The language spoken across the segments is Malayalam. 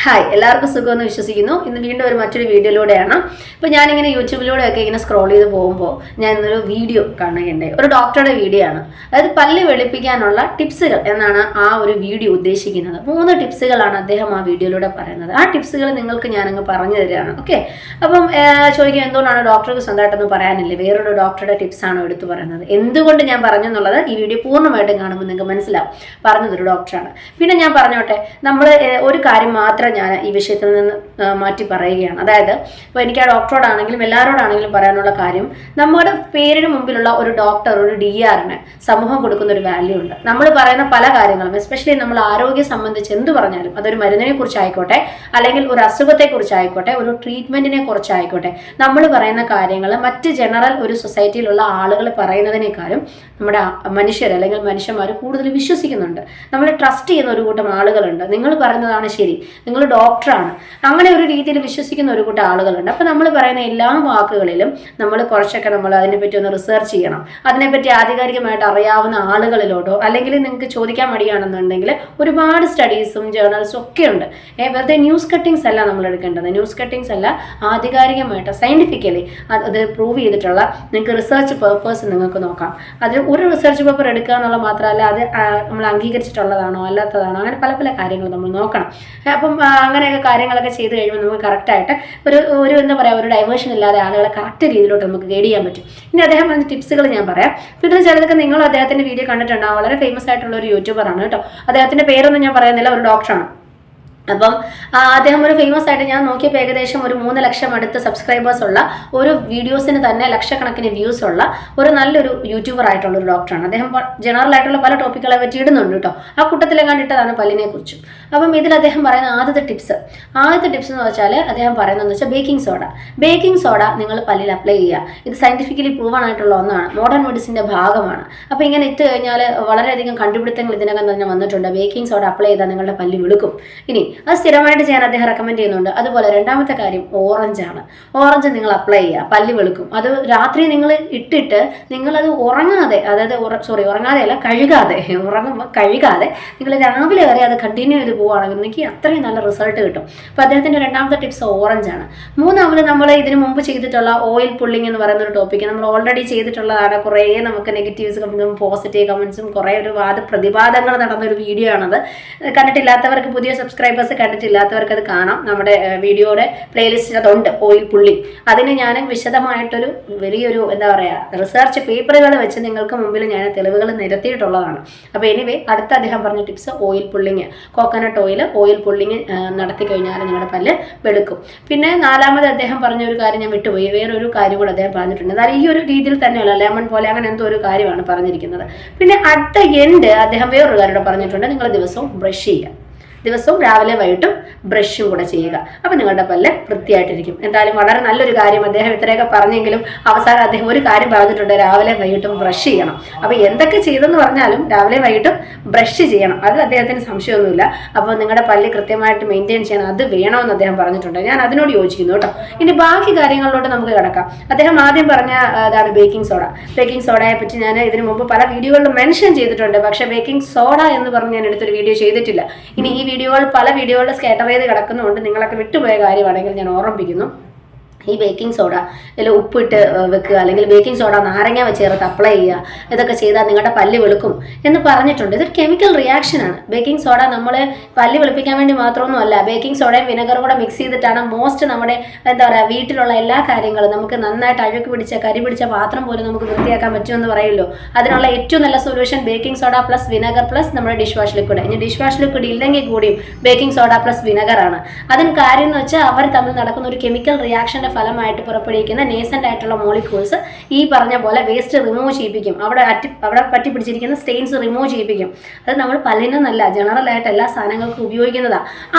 ഹായ്, എല്ലാവർക്കും സുഖമെന്ന് വിശ്വസിക്കുന്നു. ഇന്ന് വീണ്ടും മറ്റൊരു വീഡിയോയിലൂടെയാണ്. ഇപ്പോൾ ഞാനിങ്ങനെ യൂട്യൂബിലൂടെയൊക്കെ ഇങ്ങനെ സ്ക്രോൾ ചെയ്ത് പോകുമ്പോൾ ഞാൻ ഇന്നൊരു വീഡിയോ കാണുകയുണ്ടായി. ഒരു ഡോക്ടറുടെ വീഡിയോ ആണ്. അതായത് പല്ല് വെളുപ്പിക്കാനുള്ള ടിപ്സുകൾ എന്നാണ് ആ ഒരു വീഡിയോ ഉദ്ദേശിക്കുന്നത്. 3 ടിപ്സുകളാണ് അദ്ദേഹം ആ വീഡിയോയിലൂടെ പറയുന്നത്. ആ ടിപ്സുകൾ നിങ്ങൾക്ക് ഞാനങ്ങ് പറഞ്ഞു തരികയാണ്. ഓക്കെ, അപ്പം ചോദിക്കുക എന്തുകൊണ്ടാണ് ഡോക്ടർക്ക് സ്വന്തമായിട്ടൊന്നും പറയാനില്ല, വേറൊരു ഡോക്ടറുടെ ടിപ്സാണോ എടുത്തു പറയുന്നത്? എന്തുകൊണ്ട് ഞാൻ പറഞ്ഞു എന്നുള്ളത് ഈ വീഡിയോ പൂർണ്ണമായിട്ടും കാണുമ്പോൾ നിങ്ങൾക്ക് മനസ്സിലാവും. പറഞ്ഞതൊരു ഡോക്ടറാണ്. പിന്നെ ഞാൻ പറഞ്ഞോട്ടെ, നമ്മൾ ഒരു കാര്യം മാത്രം ഞാൻ ഈ വിഷയത്തിൽ നിന്ന് മാറ്റി പറയുകയാണ്. അതായത് ഇപ്പോൾ എനിക്ക് ആ ഡോക്ടറോടാണെങ്കിലും എല്ലാവരോടാണെങ്കിലും പറയാനുള്ള കാര്യം, നമ്മുടെ പേരിന് മുമ്പിലുള്ള ഒരു ഡോക്ടർ, ഒരു DRന് സമൂഹം കൊടുക്കുന്ന ഒരു വാല്യൂ ഉണ്ട്. നമ്മൾ പറയുന്ന പല കാര്യങ്ങളും, എസ്പെഷ്യലി നമ്മൾ ആരോഗ്യം സംബന്ധിച്ച് എന്ത് പറഞ്ഞാലും, അതൊരു മരുന്നിനെ കുറിച്ചായിക്കോട്ടെ, അല്ലെങ്കിൽ ഒരു അസുഖത്തെ കുറിച്ചായിക്കോട്ടെ, ഒരു ട്രീറ്റ്മെന്റിനെ കുറിച്ചായിക്കോട്ടെ, നമ്മൾ പറയുന്ന കാര്യങ്ങൾ മറ്റ് ജനറൽ ഒരു സൊസൈറ്റിയിലുള്ള ആളുകൾ പറയുന്നതിനേക്കാളും നമ്മുടെ മനുഷ്യർ അല്ലെങ്കിൽ മനുഷ്യന്മാർ കൂടുതൽ വിശ്വസിക്കുന്നുണ്ട്. നമ്മൾ ട്രസ്റ്റ് ചെയ്യുന്ന ഒരു കൂട്ടം ആളുകളുണ്ട്. നിങ്ങൾ പറയുന്നതാണ് ശരി, നിങ്ങൾ ഡോക്ടറാണ്, അങ്ങനെ ഒരു രീതിയിൽ വിശ്വസിക്കുന്ന ഒരു കൂട്ടം ആളുകളുണ്ട്. അപ്പോൾ നമ്മൾ പറയുന്ന എല്ലാ വാക്കുകളിലും നമ്മൾ കുറച്ചൊക്കെ നമ്മൾ അതിനെപ്പറ്റി ഒന്ന് റിസർച്ച് ചെയ്യണം. അതിനെപ്പറ്റി ആധികാരികമായിട്ട് അറിയാവുന്ന ആളുകളിലോട്ടോ, അല്ലെങ്കിൽ നിങ്ങൾക്ക് ചോദിക്കാൻ മടിയാണെന്നുണ്ടെങ്കിൽ ഒരുപാട് സ്റ്റഡീസും ജേർണൽസും ഒക്കെ ഉണ്ട്. വെറുതെ ന്യൂസ് കട്ടിങ്സ് അല്ല നമ്മൾ എടുക്കേണ്ടത്. ന്യൂസ് കട്ടിങ്സ് അല്ല, ആധികാരികമായിട്ട് സയന്റിഫിക്കലി അത് പ്രൂവ് ചെയ്തിട്ടുള്ള നിങ്ങൾക്ക് റിസർച്ച് പേപ്പേഴ്സ് നിങ്ങൾക്ക് നോക്കാം. അതിൽ ഒരു റിസർച്ച് പേപ്പർ എടുക്കുക എന്നുള്ള മാത്രമല്ല, അത് നമ്മൾ അംഗീകരിച്ചിട്ടുള്ളതാണോ അല്ലാത്തതാണോ, അങ്ങനെ പല പല കാര്യങ്ങൾ നമ്മൾ നോക്കണം. അപ്പം അങ്ങനെയൊക്കെ കാര്യങ്ങളൊക്കെ ചെയ്ത് കഴിയുമ്പോൾ നമുക്ക് കറക്റ്റായിട്ട് ഒരു എന്താ പറയുക, ഒരു ഡൈവേർഷൻ ഇല്ലാതെ ആളുകളെ കറക്റ്റ് രീതിയിലോട്ട് നമുക്ക് ഗൈഡ് ചെയ്യാൻ പറ്റും. ഇനി അദ്ദേഹം പറഞ്ഞ ടിപ്സുകൾ ഞാൻ പറയാം. പിന്നെ ചിലതൊക്കെ നിങ്ങൾ അദ്ദേഹത്തിൻ്റെ വീഡിയോ കണ്ടിട്ടുണ്ടാവും. വളരെ ഫേമസ് ആയിട്ടുള്ള ഒരു യൂട്യൂബറാണ് കേട്ടോ. അദ്ദേഹത്തിൻ്റെ പേരൊന്നും ഞാൻ പറയുന്നില്ല, ഒരു ഡോക്ടറാണ്. അപ്പം അദ്ദേഹം ഒരു ഫേമസ് ആയിട്ട് ഞാൻ നോക്കിയപ്പോൾ ഏകദേശം ഒരു 3 ലക്ഷം അടുത്ത് സബ്സ്ക്രൈബേഴ്സ് ഉള്ള ഒരു വീഡിയോസിന് തന്നെ ലക്ഷക്കണക്കിന് വ്യൂസ് ഉള്ള ഒരു നല്ലൊരു യൂട്യൂബർ ആയിട്ടുള്ള ഒരു ഡോക്ടറാണ്. അദ്ദേഹം ജനറൽ ആയിട്ടുള്ള പല ടോപ്പിക്കുകളെ പറ്റി ഇടുന്നുണ്ട് കേട്ടോ. ആ കൂട്ടത്തിലെ കണ്ടിട്ടതാണ് പല്ലിനെ കുറിച്ചും. അപ്പം ഇതിൽ അദ്ദേഹം പറയുന്ന ആദ്യത്തെ ടിപ്സ് എന്ന് വെച്ചാൽ അദ്ദേഹം പറയുന്നതെന്ന് വെച്ചാൽ ബേക്കിംഗ് സോഡ നിങ്ങൾ പല്ലിൽ അപ്ലൈ ചെയ്യുക. ഇത് സയന്റിഫിക്കലി പ്രൂവൺ ആയിട്ടുള്ള ഒന്നാണ്, മോഡേൺ മെഡിസിൻ്റെ ഭാഗമാണ്. അപ്പോൾ ഇങ്ങനെ ഇട്ട് കഴിഞ്ഞാൽ വളരെയധികം കണ്ടുപിടുത്തങ്ങൾ ഇതിനകം തന്നെ വന്നിട്ടുണ്ട്. ബേക്കിംഗ് സോഡ അപ്ലൈ ചെയ്താൽ നിങ്ങളുടെ പല്ല് വെളുക്കും. ഇനി അത് സ്ഥിരമായിട്ട് ചെയ്യാൻ അദ്ദേഹം റെക്കമെൻഡ് ചെയ്യുന്നുണ്ട്. അതുപോലെ രണ്ടാമത്തെ കാര്യം ഓറഞ്ച് നിങ്ങൾ അപ്ലൈ ചെയ്യുക, പല്ല് വെളുക്കും. അത് രാത്രി നിങ്ങൾ ഇട്ടിട്ട് നിങ്ങളത് ഉറങ്ങാതെ അല്ല, കഴുകാതെ നിങ്ങൾ രാവിലെ വരെ അത് കണ്ടിന്യൂ ചെയ്ത് പോവുകയാണെങ്കിൽ എനിക്ക് അത്രയും നല്ല റിസൾട്ട് കിട്ടും. അപ്പോൾ അദ്ദേഹത്തിൻ്റെ രണ്ടാമത്തെ ടിപ്സ് ഓറഞ്ചാണ്. മൂന്നാമത് നമ്മൾ ഇതിനു മുമ്പ് ചെയ്തിട്ടുള്ള ഓയിൽ പുള്ളിങ് എന്ന് പറയുന്ന ഒരു ടോപ്പിക്ക് നമ്മൾ ഓൾറെഡി ചെയ്തിട്ടുള്ളതാണ്. കുറേ നമുക്ക് നെഗറ്റീവ്സ് കമൻസും പോസിറ്റീവ് കമൻസും കുറേ ഒരു പ്രതിവാദങ്ങൾ നടന്നൊരു വീഡിയോ ആണത്. കണ്ടിട്ടില്ലാത്തവർക്ക്, പുതിയ സബ്സ്ക്രൈബേഴ്സ് കണ്ടിട്ടില്ലാത്തവർക്ക് അത് കാണാം. നമ്മുടെ വീഡിയോയുടെ പ്ലേലിസ്റ്റിൽ അതുണ്ട്, ഓയിൽ പുള്ളിങ്. അതിന് ഞാൻ വിശദമായിട്ടൊരു വലിയൊരു എന്താ പറയുക റിസർച്ച് പേപ്പറുകൾ വെച്ച് നിങ്ങൾക്ക് മുമ്പിൽ ഞാൻ തെളിവുകൾ നിരത്തിയിട്ടുള്ളതാണ്. അപ്പോൾ എനിവേ, അടുത്ത അദ്ദേഹം പറഞ്ഞ tips oil pulling, coconut oil pulling നടത്തി കഴിഞ്ഞാൽ നിങ്ങളുടെ പല്ല് വെളുക്കും. പിന്നെ നാലാമത് അദ്ദേഹം പറഞ്ഞ ഒരു കാര്യം ഞാൻ വിട്ടുപോയി, വേറൊരു കാര്യം കൂടെ അദ്ദേഹം പറഞ്ഞിട്ടുണ്ട്. എന്നാൽ ഈ ഒരു രീതിയിൽ തന്നെയല്ല, ലെമൺ പോലെ അങ്ങനെ എന്തോ ഒരു കാര്യമാണ് പറഞ്ഞിരിക്കുന്നത്. പിന്നെ അറ്റ് ദ എൻഡ് അദ്ദേഹം വേറൊരു കാര്യം പറഞ്ഞിട്ടുണ്ട്, നിങ്ങൾ ദിവസവും ബ്രഷ് ചെയ്യുക. ദിവസവും രാവിലെ വൈകിട്ടും ബ്രഷും കൂടെ ചെയ്യുക. അപ്പം നിങ്ങളുടെ പല്ല് വൃത്തിയായിട്ടിരിക്കും. എന്തായാലും വളരെ നല്ലൊരു കാര്യം അദ്ദേഹം ഇത്രയൊക്കെ പറഞ്ഞെങ്കിലും അവസാനം അദ്ദേഹം ഒരു കാര്യം പറഞ്ഞിട്ടുണ്ട്, രാവിലെ വൈകിട്ടും ബ്രഷ് ചെയ്യണം. അപ്പോൾ എന്തൊക്കെ ചെയ്തെന്ന് പറഞ്ഞാലും രാവിലെ വൈകിട്ടും ബ്രഷ് ചെയ്യണം, അതിൽ അദ്ദേഹത്തിന് സംശയമൊന്നുമില്ല. അപ്പോൾ നിങ്ങളുടെ പല്ല് കൃത്യമായിട്ട് മെയിൻറ്റെയിൻ ചെയ്യണം, അത് വേണമെന്ന് അദ്ദേഹം പറഞ്ഞിട്ടുണ്ട്. ഞാൻ അതിനോട് യോജിക്കുന്നു കേട്ടോ. ഇനി ബാക്കി കാര്യങ്ങളിലോട്ട് നമുക്ക് കിടക്കാം. അദ്ദേഹം ആദ്യം പറഞ്ഞ അതാണ് ബേക്കിംഗ് സോഡയെ പറ്റി ഞാൻ ഇതിനു മുമ്പ് പല വീഡിയോകളിലും മെൻഷൻ ചെയ്തിട്ടുണ്ട്. പക്ഷേ ബേക്കിംഗ് സോഡ എന്ന് പറഞ്ഞ് ഞാൻ എടുത്തൊരു വീഡിയോ ചെയ്തിട്ടില്ല. ഇനി ഈ പല വീഡിയോകളിൽ സ്കാറ്റർ ചെയ്ത് കിടക്കുന്നുണ്ട്. നിങ്ങളൊക്കെ വിട്ടുപോയ കാര്യമാണെങ്കിൽ ഞാൻ ഓർമ്മിപ്പിക്കുന്നു. ഈ ബേക്കിംഗ് സോഡ ഇതിൽ ഉപ്പിട്ട് വെക്കുക, അല്ലെങ്കിൽ ബേക്കിംഗ് സോഡ നാരങ്ങ ചേർത്ത് അപ്ലൈ ചെയ്യുക. ഇതൊക്കെ ചെയ്താൽ നിങ്ങളുടെ പല്ല് വെളുക്കും എന്ന് പറഞ്ഞിട്ടുണ്ട്. ഇതൊരു കെമിക്കൽ റിയാക്ഷനാണ്. ബേക്കിംഗ് സോഡ നമ്മൾ പല്ല് വെളുപ്പിക്കാൻ വേണ്ടി മാത്രമൊന്നും അല്ല, ബേക്കിംഗ് സോഡയും വിനെഗറും കൂടെ മിക്സ് ചെയ്തിട്ടാണ് മോസ്റ്റ് നമ്മുടെ എന്താ പറയുക വീട്ടിലുള്ള എല്ലാ കാര്യങ്ങളും നമുക്ക് നന്നായിട്ട് അഴുക്ക് പിടിച്ച കരി പിടിച്ച പാത്രം പോലും നമുക്ക് വൃത്തിയാക്കാൻ പറ്റുമെന്ന് പറയുമല്ലോ. അതിനുള്ള ഏറ്റവും നല്ല solution baking soda plus vinegar plus നമ്മുടെ ഡിഷ് വാഷ് ലിക്വിഡ്. ഇനി ഡിഷ് വാഷ് ലിക്വിഡ് ഇല്ലെങ്കിൽ കൂടിയും ബേക്കിംഗ് സോഡ പ്ലസ് വിനെഗറാണ്. അതിന് കാര്യം എന്ന് വെച്ചാൽ അവർ തമ്മിൽ നടക്കുന്ന ഒരു കെമിക്കൽ റിയാക്ഷൻ്റെ ഫലമായിട്ട് പുറപ്പെടുവിക്കുന്ന നേസൻ്റ് ആയിട്ടുള്ള മോളിക്യൂൾസ് ഈ പറഞ്ഞ പോലെ വേസ്റ്റ് റിമൂവ് ചെയ്യിപ്പിക്കും. അവിടെ പറ്റി പിടിച്ചിരിക്കുന്ന സ്റ്റെയിൻസ് റിമൂവ് ചെയ്യിപ്പിക്കും. അത് നമ്മൾ പല്ലിനല്ല, ജനറൽ ആയിട്ട് എല്ലാ സാധനങ്ങൾക്കും ഉപയോഗിക്കുന്നതാണ്.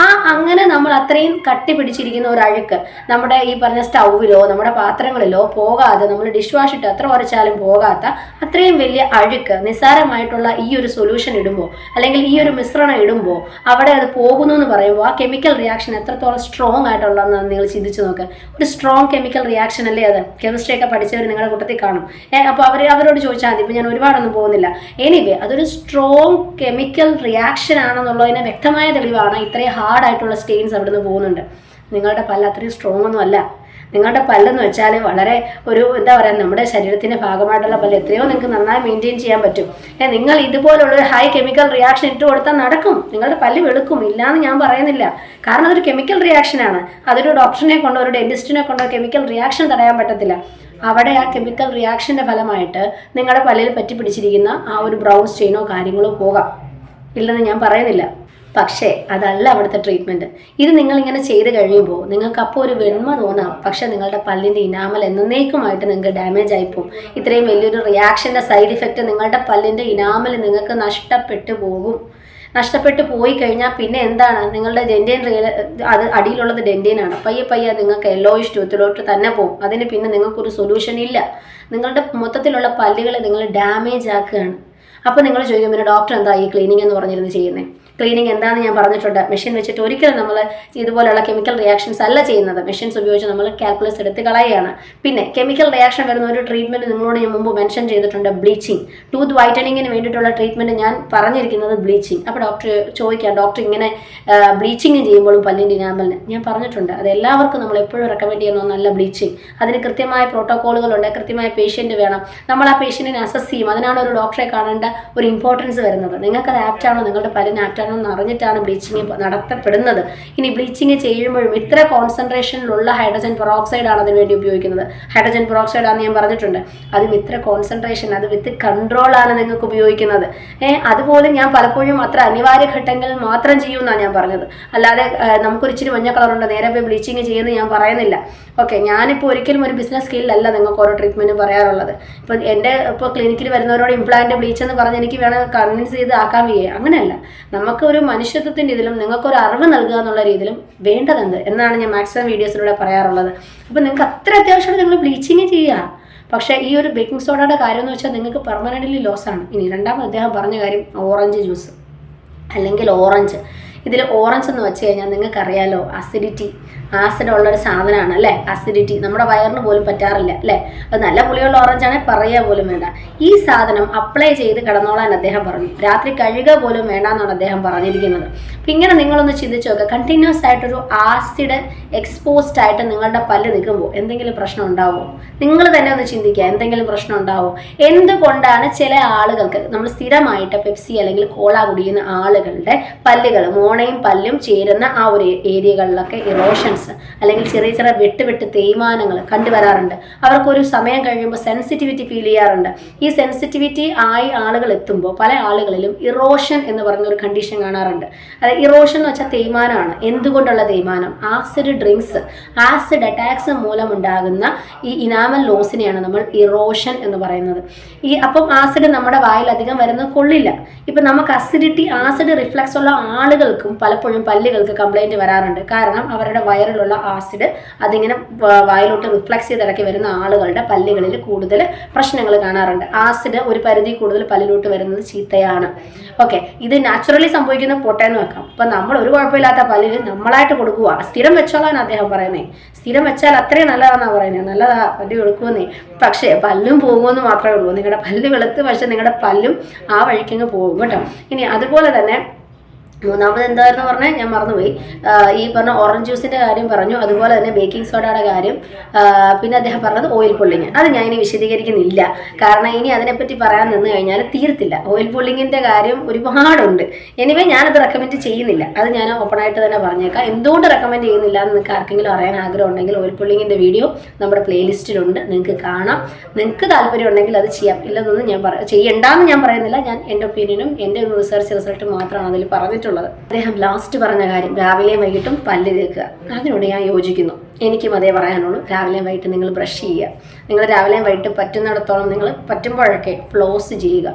അങ്ങനെ നമ്മൾ അത്രയും കട്ടി പിടിച്ചിരിക്കുന്ന ഒരു അഴുക്ക് നമ്മുടെ ഈ പറഞ്ഞ സ്റ്റൗവിലോ നമ്മുടെ പാത്രങ്ങളിലോ പോകാതെ, നമ്മൾ ഡിഷ് വാഷ് ഇട്ട് എത്ര ഉരച്ചാലും പോകാത്ത അത്രയും വലിയ അഴുക്ക് നിസ്സാരമായിട്ടുള്ള ഈ ഒരു സൊല്യൂഷൻ ഇടുമ്പോൾ, അല്ലെങ്കിൽ ഈ ഒരു മിശ്രണം ഇടുമ്പോൾ അവിടെ അത് പോകുന്നു എന്ന് പറയുമ്പോൾ ആ കെമിക്കൽ റിയാക്ഷൻ എത്രത്തോളം സ്ട്രോങ് ആയിട്ടുള്ളതെന്ന് നിങ്ങൾ ചിന്തിച്ച് നോക്കുക. ഒരു സ്ട്രോങ് കെമിക്കൽ റിയാക്ഷൻ അല്ലേ അത്? കെമിസ്ട്രി ഒക്കെ പഠിച്ചവർ നിങ്ങളുടെ കൂട്ടത്തിൽ കാണും. അപ്പോൾ അവരോട് ചോദിച്ചാൽ മതി. ഇപ്പോൾ ഞാൻ ഒരുപാടൊന്നും പോകുന്നില്ല. എനിവേ അതൊരു സ്ട്രോങ് കെമിക്കൽ റിയാക്ഷൻ ആണെന്നുള്ളതിന് വ്യക്തമായ തെളിവാണ് ഇത്രയും ഹാർഡായിട്ടുള്ള സ്റ്റെയിൻസ് അവിടെ നിന്ന് പോകുന്നുണ്ട്. നിങ്ങളുടെ പല്ല് അത്രയും സ്ട്രോങ് ഒന്നും അല്ല. നിങ്ങളുടെ പല്ലെന്ന് വെച്ചാൽ വളരെ ഒരു എന്താ പറയുക, നമ്മുടെ ശരീരത്തിൻ്റെ ഭാഗമായിട്ടുള്ള പല്ല് എത്രയോ നിങ്ങൾക്ക് നന്നായി മെയിൻറ്റെയിൻ ചെയ്യാൻ പറ്റും. നിങ്ങൾ ഇതുപോലുള്ളൊരു ഹൈ കെമിക്കൽ റിയാക്ഷൻ ഇട്ട് കൊടുത്താൽ നടക്കും, നിങ്ങളുടെ പല്ല് വെളുക്കും, ഇല്ലയെന്ന് ഞാൻ പറയുന്നില്ല. കാരണം അതൊരു കെമിക്കൽ റിയാക്ഷനാണ്. അതൊരു ഡോക്ടറിനെ കൊണ്ടോ ഒരു ഡെന്റിസ്റ്റിനെ കൊണ്ടോ കെമിക്കൽ റിയാക്ഷൻ തടയാൻ പറ്റത്തില്ല. അവിടെ ആ കെമിക്കൽ റിയാക്ഷൻ്റെ ഫലമായിട്ട് നിങ്ങളുടെ പല്ലിൽ പറ്റി പിടിച്ചിരിക്കുന്ന ആ ഒരു ബ്രൗൺ സ്റ്റെയിനോ കാര്യങ്ങളോ പോകാം, ഇല്ലെന്ന് ഞാൻ പറയുന്നില്ല. പക്ഷേ അതല്ല അവിടുത്തെ ട്രീറ്റ്മെൻറ്റ്. ഇത് നിങ്ങളിങ്ങനെ ചെയ്ത് കഴിയുമ്പോൾ നിങ്ങൾക്ക് അപ്പോൾ ഒരു വെണ്മ തോന്നാം, പക്ഷേ നിങ്ങളുടെ പല്ലിൻ്റെ ഇനാമൽ എന്നേക്കുമായിട്ട് നിങ്ങൾക്ക് ഡാമേജ് ആയിപ്പോവും. ഇത്രയും വലിയൊരു റിയാക്ഷൻ്റെ സൈഡ് ഇഫക്റ്റ് നിങ്ങളുടെ പല്ലിൻ്റെ ഇനാമൽ നിങ്ങൾക്ക് നഷ്ടപ്പെട്ടു പോകും. നഷ്ടപ്പെട്ടു പോയി കഴിഞ്ഞാൽ പിന്നെ എന്താണ്, നിങ്ങളുടെ ഡെൻറ്റൈൻ അത് അടിയിലുള്ളത് ഡെൻറ്റൈനാണ്. പയ്യെ പയ്യെ നിങ്ങൾക്ക് യെല്ലോയിഷ് ടൂത്തിലോട്ട് തന്നെ പോകും. അതിന് പിന്നെ നിങ്ങൾക്കൊരു സൊല്യൂഷൻ ഇല്ല. നിങ്ങളുടെ മൊത്തത്തിലുള്ള പല്ലുകളെ നിങ്ങൾ ഡാമേജ് ആക്കുകയാണ്. അപ്പോൾ നിങ്ങൾ ചോദിക്കും, പിന്നെ ഡോക്ടർ എന്താ ഈ ക്ലീനിങ് എന്ന് പറഞ്ഞിരുന്ന് ചെയ്യുന്നത്? ക്ലീനിങ് എന്താണെന്ന് ഞാൻ പറഞ്ഞിട്ടുണ്ട്. മെഷീൻ വെച്ചിട്ട് ഒരിക്കലും നമ്മൾ ഇതുപോലെയുള്ള കെമിക്കൽ റിയാക്ഷൻസ് അല്ല ചെയ്യുന്നത്. മെഷീൻസ് ഉപയോഗിച്ച് നമ്മൾ കാൽക്കുലസ് എടുത്ത് കളയുകയാണ്. പിന്നെ കെമിക്കൽ റിയാക്ഷൻ വരുന്ന ഒരു ട്രീറ്റ്മെൻറ്റ് നിങ്ങളോട് ഞാൻ മുമ്പ് മെൻഷൻ ചെയ്തിട്ടുണ്ട്, ബ്ലീച്ചിങ്. ടൂത്ത് വൈറ്റനിങ്ങിന് വേണ്ടിയിട്ടുള്ള ട്രീറ്റ്മെൻറ്റ് ഞാൻ പറഞ്ഞിരിക്കുന്നത് ബ്ലീച്ചിങ്. അപ്പോൾ ഡോക്ടർ ചോദിക്കാം, ഡോക്ടർ ഇങ്ങനെ ബ്ലീച്ചിങ് ചെയ്യുമ്പോഴും പല്ലിൻ്റെ ഇനാമലിന് ഞാൻ പറഞ്ഞിട്ടുണ്ട്, അത് എല്ലാവർക്കും നമ്മൾ എപ്പോഴും റെക്കമെൻഡ് ചെയ്യുന്ന ഒന്നല്ല ബ്ലീച്ചിങ്. അതിന് കൃത്യമായ പ്രോട്ടോക്കോളുകളുണ്ട്, കൃത്യമായ പേഷ്യൻറ്റ് വേണം. നമ്മൾ ആ പേഷ്യൻറ്റിനെ അസസ് ചെയ്യും. അതിനാണ് ഒരു ഡോക്ടറെ കാണേണ്ട ഒരു ഇമ്പോർട്ടൻസ് വരുന്നത്. നിങ്ങൾക്കത് ആപ്റ്റാണോ, നിങ്ങളുടെ പല്ലിന് ആപ്റ്റാണോ എന്ന് അറിഞ്ഞിട്ടാണ് ബ്ലീച്ചിങ് നടത്തപ്പെടുന്നത്. ഇനി ബ്ലീച്ചിങ് ചെയ്യുമ്പോഴും ഇത്ര കോൺസെൻട്രേഷനിലുള്ള ഹൈഡ്രജൻ പെറോക്സൈഡ് ആണ് അതിന് വേണ്ടി ഉപയോഗിക്കുന്നത്. ഹൈഡ്രജൻ പെറോക്സൈഡ് ആണെന്ന് ഞാൻ പറഞ്ഞിട്ടുണ്ട്. അതും ഇത്ര കോൺസെൻട്രേഷൻ, അത് വിത്ത് കൺട്രോളാണ് നിങ്ങൾക്ക് ഉപയോഗിക്കുന്നത്. അതുപോലെ ഞാൻ പലപ്പോഴും അത്ര അനിവാര്യ ഘട്ടങ്ങളിൽ മാത്രം ചെയ്യുമെന്നാണ് ഞാൻ പറഞ്ഞത്. അല്ലാതെ നമുക്കൊരു ഇച്ചിരി മഞ്ഞ കളറുണ്ട് നേരെ പോയി ബ്ലീച്ചിങ് ചെയ്യുമെന്ന് ഞാൻ പറയുന്നില്ല. ഓക്കെ, ഞാനിപ്പോൾ ഒരിക്കലും ഒരു ബിസിനസ് സ്കില്ലല്ല നിങ്ങൾക്ക് ഓരോ ട്രീറ്റ്മെൻറ്റും പറയാറുള്ളത്. ഇപ്പോൾ ഇപ്പോൾ ക്ലിനിക്കിൽ വരുന്നവരോട് ഇംപ്ലാന്റ് ബ്ലീച്ച് എന്ന് പറഞ്ഞ് എനിക്ക് വേണം കൺവിൻസ് ചെയ്ത് ആക്കാൻ വയ്യേ, അങ്ങനെയല്ല. നമുക്ക് ഒരു മനുഷ്യത്വത്തിൻ്റെ ഇതിലും നിങ്ങൾക്കൊരു അറിവ് നൽകുക എന്നുള്ള രീതിയിലും വേണ്ടതുണ്ട് എന്നാണ് ഞാൻ മാക്സിമം വീഡിയോസിലൂടെ പറയാറുള്ളത്. അപ്പോൾ നിങ്ങൾക്ക് അത്ര അത്യാവശ്യമാണ് നിങ്ങൾ ബ്ലീച്ചിങ് ചെയ്യുക. പക്ഷേ ഈ ഒരു ബേക്കിംഗ് സോഡയുടെ കാര്യം എന്ന് വെച്ചാൽ നിങ്ങൾക്ക് പെർമനൻ്റ്ലി ലോസാണ്. ഇനി രണ്ടാമത് അദ്ദേഹം പറഞ്ഞ കാര്യം ഓറഞ്ച് ജ്യൂസ് അല്ലെങ്കിൽ ഓറഞ്ച്. ഇതിൽ ഓറഞ്ച് എന്ന് വെച്ച് കഴിഞ്ഞാൽ നിങ്ങൾക്കറിയാലോ, ആസിഡ് ഉള്ളൊരു സാധനമാണ് അല്ലേ. അസിഡിറ്റി നമ്മുടെ വയറിന് പോലും പറ്റാറില്ല അല്ലേ. അത് നല്ല പുളിയുള്ള ഓറഞ്ചാണെങ്കിൽ പറയുക പോലും വേണ്ട. ഈ സാധനം അപ്ലൈ ചെയ്ത് കിടന്നോളാൻ അദ്ദേഹം പറഞ്ഞു. രാത്രി കഴുകുക പോലും വേണ്ട എന്നാണ് അദ്ദേഹം പറഞ്ഞിരിക്കുന്നത്. അപ്പം ഇങ്ങനെ നിങ്ങളൊന്ന് ചിന്തിച്ച് നോക്കുക, കണ്ടിന്യൂസ് ആയിട്ടൊരു ആസിഡ് എക്സ്പോസ്ഡ് ആയിട്ട് നിങ്ങളുടെ പല്ല് നിൽക്കുമ്പോൾ എന്തെങ്കിലും പ്രശ്നം ഉണ്ടാവുമോ? നിങ്ങൾ തന്നെ ഒന്ന് ചിന്തിക്കുക, എന്തെങ്കിലും പ്രശ്നം ഉണ്ടാവുമോ? എന്തുകൊണ്ടാണ് ചില ആളുകൾക്ക്, നമ്മൾ സ്ഥിരമായിട്ട് പെപ്സി അല്ലെങ്കിൽ കോള കുടിക്കുന്ന ആളുകളുടെ പല്ലുകൾ, മോണയും പല്ലും ചേരുന്ന ആ ഒരു ഏരിയകളിലൊക്കെ ഇറോഷൻസ് അല്ലെങ്കിൽ ചെറിയ ചെറിയ വെട്ട് തേയ്മാനങ്ങൾ കണ്ടുവരാറുണ്ട്. അവർക്കൊരു സമയം കഴിയുമ്പോൾ സെൻസിറ്റിവിറ്റി ഫീൽ ചെയ്യാറുണ്ട്. ഈ സെൻസിറ്റിവിറ്റി ആയി ആളുകൾ എത്തുമ്പോൾ പല ആളുകളിലും ഇറോഷൻ എന്ന് പറയുന്ന ഒരു കണ്ടീഷൻ കാണാറുണ്ട്. അതായത് ഇറോഷൻ എന്ന് വെച്ചാൽ തേയ്മാനമാണ്. എന്തുകൊണ്ടുള്ള തേയ്മാനം? ആസിഡ് ഡ്രിങ്ക്സ്, ആസിഡ് അറ്റാക്സ് മൂലമുണ്ടാകുന്ന ഈ ഇനാമൽ ലോസിനെയാണ് നമ്മൾ ഇറോഷൻ എന്ന് പറയുന്നത്. അപ്പം ആസിഡ് നമ്മുടെ വായിൽ അധികം വരുന്നത് കൊള്ളില്ല. ഇപ്പം നമുക്ക് ആസിഡ് റിഫ്ലക്സ് ഉള്ള ആളുകൾക്കും പലപ്പോഴും പല്ലുകൾക്ക് കംപ്ലൈൻറ്റ് വരാറുണ്ട്. കാരണം അവരുടെ വയറിലുള്ള ആസിഡ് അതിങ്ങനെ വായിലോട്ട് റിഫ്ലക്സ് ചെയ്തിടക്കി വരുന്ന ആളുകളുടെ പല്ലുകളിൽ കൂടുതൽ പ്രശ്നങ്ങൾ കാണാറുണ്ട്. ആസിഡ് ഒരു പരിധി കൂടുതൽ പല്ലിലോട്ട് വരുന്നത് ചീത്തയാണ്. ഓക്കെ, ഇത് നാച്ചുറലി സംഭവിക്കുന്ന പൊട്ടേന്ന് വെക്കാം. അപ്പം നമ്മൾ ഒരു കുഴപ്പമില്ലാത്ത പല്ലിൽ നമ്മളായിട്ട് കൊടുക്കുക. സ്ഥിരം വെച്ചോളാൻ അദ്ദേഹം പറയുന്നത്. സ്ഥിരം വെച്ചാൽ അത്രയും നല്ലതാണെന്നാണ് പറയുന്നത്. നല്ലതാ, പല്ല് വെളുക്കുമെന്നേ. പക്ഷേ പല്ലും പോകുമെന്ന് മാത്രമേ ഉള്ളൂ. നിങ്ങളുടെ പല്ല് വെളുത്ത്, പക്ഷേ നിങ്ങളുടെ പല്ലും ആ വഴിക്കങ്ങ് പോകും കേട്ടോ. ഇനി അതുപോലെ തന്നെ മൂന്നാമത് എന്തായിരുന്നു പറഞ്ഞാൽ ഞാൻ മറന്നുപോയി. ഈ പറഞ്ഞ ഓറഞ്ച് ജ്യൂസിൻ്റെ കാര്യം പറഞ്ഞു, അതുപോലെ തന്നെ ബേക്കിംഗ് സോഡയുടെ കാര്യം, പിന്നെ അദ്ദേഹം പറഞ്ഞത് ഓയിൽ പുള്ളിങ്. അത് ഞാൻ ഇനി വിശദീകരിക്കുന്നില്ല, കാരണം ഇനി അതിനെപ്പറ്റി പറയാൻ നിന്ന് കഴിഞ്ഞാൽ തീരത്തില്ല. ഓയിൽ പുള്ളിങ്ങിൻ്റെ കാര്യം ഒരുപാടുണ്ട്. എനിവേ ഞാനത് റെക്കമെൻഡ് ചെയ്യുന്നില്ല. അത് ഞാൻ ഓപ്പണായിട്ട് തന്നെ പറഞ്ഞേക്കാം. എന്തുകൊണ്ട് റെക്കമെൻഡ് ചെയ്യുന്നില്ല എന്ന് നിങ്ങൾക്ക് ആർക്കെങ്കിലും അറിയാൻ ആഗ്രഹം ഉണ്ടെങ്കിൽ ഓയിൽ പുള്ളിങ്ങിൻ്റെ വീഡിയോ നമ്മുടെ പ്ലേലിസ്റ്റിലുണ്ട്, നിങ്ങൾക്ക് കാണാം. നിങ്ങൾക്ക് താല്പര്യം ഉണ്ടെങ്കിൽ അത് ചെയ്യാം. ഇല്ലെന്നൊന്നും ഞാൻ ചെയ്യണ്ടെന്ന് ഞാൻ പറയുന്നില്ല. ഞാൻ എൻ്റെ ഒപ്പീനിയനും എൻ്റെ ഒരു റിസർച്ച് റിസൾട്ടും മാത്രമാണ് അതിൽ പറഞ്ഞിട്ടുള്ളത്. അദ്ദേഹം ലാസ്റ്റ് പറഞ്ഞ കാര്യം, രാവിലെയും വൈകിട്ടും പല്ല് തേക്കുക. അതിനോട് ഞാൻ യോജിക്കുന്നു. എനിക്കും അതേ പറയാനുള്ളൂ. രാവിലെയും വൈകിട്ട് നിങ്ങൾ ബ്രഷ് ചെയ്യുക. നിങ്ങൾ രാവിലെയും വൈകിട്ട് പറ്റുന്നിടത്തോളം നിങ്ങൾ പറ്റുമ്പോഴൊക്കെ ഫ്ലോസ് ചെയ്യുക.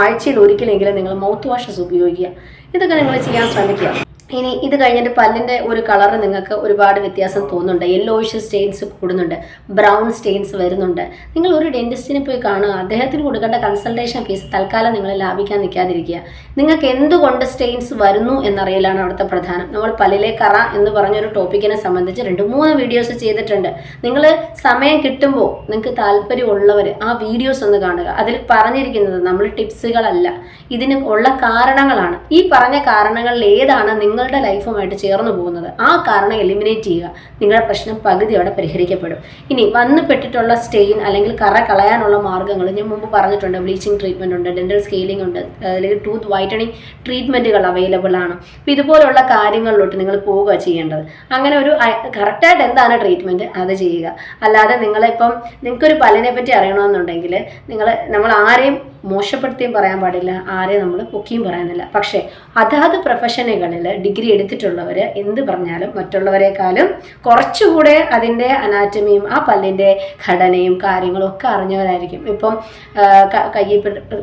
ആഴ്ചയിൽ ഒരിക്കലെങ്കിലും നിങ്ങൾ മൗത്ത് വാഷസ് ഉപയോഗിക്കുക. ഇതൊക്കെ നിങ്ങൾ ചെയ്യാൻ ശ്രമിക്കുക. ഇനി ഇത് കഴിഞ്ഞിട്ട് പല്ലിൻ്റെ ഒരു കളർ നിങ്ങൾക്ക് ഒരുപാട് വ്യത്യാസം തോന്നുന്നുണ്ട്, യെല്ലോയിഷ് സ്റ്റെയിൻസ് കൂടുന്നുണ്ട്, ബ്രൗൺ സ്റ്റെയിൻസ് വരുന്നുണ്ട്. നിങ്ങൾ ഒരു ഡെന്റിസ്റ്റിനെ പോയി കാണുക. അദ്ദേഹത്തിന് കൊടുക്കേണ്ട കൺസൾട്ടേഷൻ ഫീസ് തൽക്കാലം നിങ്ങൾ ലാഭിക്കാൻ നിൽക്കാതിരിക്കുക. നിങ്ങൾക്ക് എന്തുകൊണ്ട് സ്റ്റെയിൻസ് വരുന്നു എന്നറിയലാണ് അവിടുത്തെ പ്രധാനം. നമ്മൾ പല്ലിലെ കറ എന്ന് പറഞ്ഞൊരു ടോപ്പിക്കിനെ സംബന്ധിച്ച് 2-3 വീഡിയോസ് ചെയ്തിട്ടുണ്ട്. നിങ്ങൾ സമയം കിട്ടുമ്പോൾ നിങ്ങൾക്ക് താല്പര്യമുള്ളവർ ആ വീഡിയോസ് ഒന്ന് കാണുക. അതിൽ പറഞ്ഞിരിക്കുന്നത് നമ്മൾ ടിപ്സുകളല്ല, ഇതിന് ഉള്ള കാരണങ്ങളാണ്. ഈ പറഞ്ഞ കാരണങ്ങളിൽ ഏതാണ് നിങ്ങളുടെ ലൈഫുമായിട്ട് ചേർന്ന് പോകുന്നത്, ആ കാരണം എലിമിനേറ്റ് ചെയ്യുക. നിങ്ങളുടെ പ്രശ്നം പകുതി അവിടെ പരിഹരിക്കപ്പെടും. ഇനി വന്ന് പെട്ടിട്ടുള്ള സ്റ്റെയിൻ അല്ലെങ്കിൽ കറ കളയാനുള്ള മാർഗ്ഗങ്ങൾ ഞാൻ മുമ്പ് പറഞ്ഞിട്ടുണ്ട്. ബ്ലീച്ചിങ് ട്രീറ്റ്മെൻറ്റ് ഉണ്ട്, ഡെൻ്റൽ സ്കെയിലിംഗ് ഉണ്ട്, അല്ലെങ്കിൽ ടൂത്ത് വൈറ്റനിങ് ട്രീറ്റ്മെൻറ്റുകൾ അവൈലബിൾ ആണ്. അപ്പോൾ ഇതുപോലുള്ള കാര്യങ്ങളിലോട്ട് നിങ്ങൾ പോവുക ചെയ്യേണ്ടത്. അങ്ങനെ ഒരു കറക്റ്റായിട്ട് എന്താണ് ട്രീറ്റ്മെൻറ്റ് അത് ചെയ്യുക. അല്ലാതെ നിങ്ങളിപ്പം നിങ്ങൾക്കൊരു പല്ലിനെ പറ്റി അറിയണമെന്നുണ്ടെങ്കിൽ നമ്മൾ ആരെയും മോശപ്പെടുത്തിയും പറയാൻ പാടില്ല, ആരെയും നമ്മൾ പൊക്കിയും പറയാനില്ല. പക്ഷേ അതാത് പ്രൊഫഷനുകളിൽ ഡിഗ്രി എടുത്തിട്ടുള്ളവർ എന്ത് പറഞ്ഞാലും മറ്റുള്ളവരെക്കാളും കുറച്ചുകൂടെ അതിൻ്റെ അനാറ്റമിയും ആ പല്ലിൻ്റെ ഘടനയും കാര്യങ്ങളും ഒക്കെ അറിഞ്ഞവരായിരിക്കും. ഇപ്പം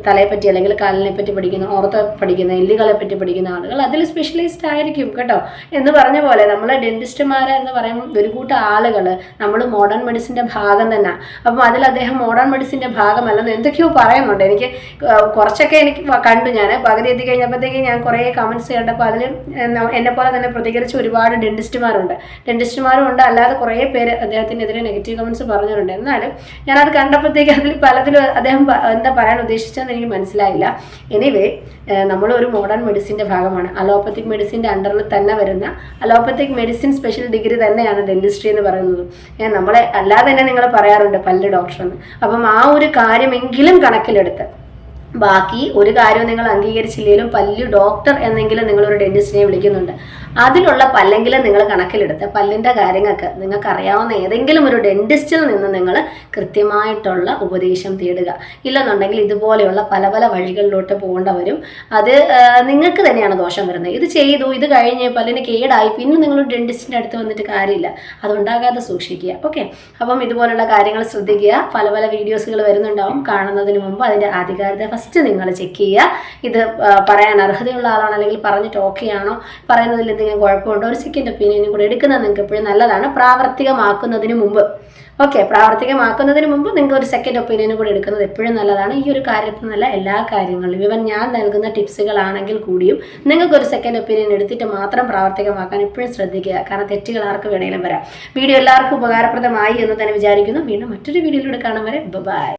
തലയെ പറ്റി അല്ലെങ്കിൽ കാലിനെ പറ്റി പഠിക്കുന്ന, ഓർത്തോ പഠിക്കുന്ന, എല്ലുകളെ പറ്റി പഠിക്കുന്ന ആളുകൾ അതിൽ സ്പെഷ്യലിസ്റ്റ് ആയിരിക്കും കേട്ടോ. എന്ന് പറഞ്ഞ പോലെ നമ്മൾ ഡെന്റിസ്റ്റുമാരെ എന്ന് പറയുമ്പോൾ ഒരു കൂട്ടം ആളുകൾ നമ്മൾ മോഡേൺ മെഡിസിൻ്റെ ഭാഗം തന്നെ. അപ്പം അതിൽ അദ്ദേഹം മോഡേൺ മെഡിസിൻ്റെ ഭാഗമല്ലെന്ന് എന്തൊക്കെയോ പറയുന്നുണ്ട്. എനിക്ക് കുറച്ചൊക്കെ എനിക്ക് കണ്ടു. ഞാൻ പകുതി എത്തിക്കഴിഞ്ഞപ്പോഴത്തേക്ക് ഞാൻ കുറേ കമൻറ്റ്സ് കണ്ടപ്പോൾ അതിൽ എന്നെ പോലെ തന്നെ പ്രതികരിച്ച് ഒരുപാട് ഡെന്റിസ്റ്റുമാരും ഉണ്ട്, അല്ലാതെ കുറേ പേര് അദ്ദേഹത്തിനെതിരെ നെഗറ്റീവ് കമൻറ്റ്സ് പറഞ്ഞവരുണ്ട്. എന്നാലും ഞാനത് കണ്ടപ്പോഴത്തേക്ക് അതിൽ പലതിലും അദ്ദേഹം എന്താ പറയാൻ ഉദ്ദേശിച്ചതെന്ന് എനിക്ക് മനസ്സിലായില്ല. എനിവേ നമ്മളൊരു മോഡേൺ മെഡിസിൻ്റെ ഭാഗമാണ്. അലോപ്പത്തിക് മെഡിസിൻ്റെ അണ്ടറിൽ തന്നെ വരുന്ന അലോപ്പത്തിക് മെഡിസിൻ സ്പെഷ്യൽ ഡിഗ്രി തന്നെയാണ് ഡെന്റിസ്ട്രി എന്ന് പറയുന്നത്. നമ്മളെ അല്ലാതെ തന്നെ നിങ്ങൾ പറയാറുണ്ട് പല്ല് ഡോക്ടർ എന്ന്. അപ്പം ആ ഒരു കാര്യമെങ്കിലും കണക്കിലെടുത്ത് ബാക്കി ഒരു കാര്യവും നിങ്ങൾ അംഗീകരിച്ചില്ലെങ്കിലും പല്ല് ഡോക്ടർ എന്നെങ്കിലും നിങ്ങളൊരു ഡെന്റിസ്റ്റിനെ വിളിക്കുന്നുണ്ട്. അതിലുള്ള പല്ലെങ്കിലും നിങ്ങൾ കണക്കിലെടുത്ത് പല്ലിൻ്റെ കാര്യങ്ങൾക്ക് നിങ്ങൾക്ക് അറിയാവുന്ന ഏതെങ്കിലും ഒരു ഡെന്റിസ്റ്റിൽ നിന്ന് നിങ്ങൾ കൃത്യമായിട്ടുള്ള ഉപദേശം തേടുക. ഇല്ലെന്നുണ്ടെങ്കിൽ ഇതുപോലെയുള്ള പല പല വഴികളിലോട്ട് പോകേണ്ട വരും. അത് നിങ്ങൾക്ക് തന്നെയാണ് ദോഷം വരുന്നത്. ഇത് ചെയ്തു, ഇത് കഴിഞ്ഞ് പല്ലിന് കേടായി, പിന്നെ നിങ്ങളൊരു ഡെന്റിസ്റ്റിൻ്റെ അടുത്ത് വന്നിട്ട് കാര്യമില്ല. അതുണ്ടാകാതെ സൂക്ഷിക്കുക. ഓക്കെ, അപ്പം ഇതുപോലുള്ള കാര്യങ്ങൾ ശ്രദ്ധിക്കുക. പല പല വീഡിയോസുകൾ വരുന്നുണ്ടാവും. കാണുന്നതിന് മുമ്പ് അതിൻ്റെ ആധികാരികത ഫസ്റ്റ് നിങ്ങൾ ചെക്ക് ചെയ്യുക. ഇത് പറയാൻ അർഹതയുള്ള ആളാണോ അല്ലെങ്കിൽ പറഞ്ഞിട്ട് ഓക്കെ ആണോ, പറയുന്നതിൽ എന്തെങ്കിലും കുഴപ്പമുണ്ടോ, ഒരു സെക്കൻഡ് ഒപ്പീനിയനും കൂടെ എടുക്കുന്നത് നിങ്ങൾക്ക് എപ്പോഴും നല്ലതാണ്. പ്രാവർത്തികമാക്കുന്നതിന് മുമ്പ് പ്രാവർത്തികമാക്കുന്നതിന് മുമ്പ് നിങ്ങൾക്ക് ഒരു സെക്കൻഡ് ഒപ്പീനിയനും കൂടെ എടുക്കുന്നത് എപ്പോഴും നല്ലതാണ്. ഈ ഒരു കാര്യത്തിൽ നിന്നല്ല, എല്ലാ കാര്യങ്ങളിലും ഇവൻ ഞാൻ നൽകുന്ന ടിപ്സുകളാണെങ്കിൽ കൂടിയും നിങ്ങൾക്കൊരു സെക്കൻഡ് ഒപ്പീനിയൻ എടുത്തിട്ട് മാത്രം പ്രാവർത്തികമാക്കാൻ എപ്പോഴും ശ്രദ്ധിക്കുക. കാരണം തെറ്റുകൾ ആർക്ക് വേണമെങ്കിലും വരാം. വീഡിയോ എല്ലാവർക്കും ഉപകാരപ്രദമായി എന്ന് തന്നെ വിചാരിക്കുന്നു. വീണ്ടും മറ്റൊരു വീഡിയോയിലൂടെ കാണാൻ വരെ ബൈ.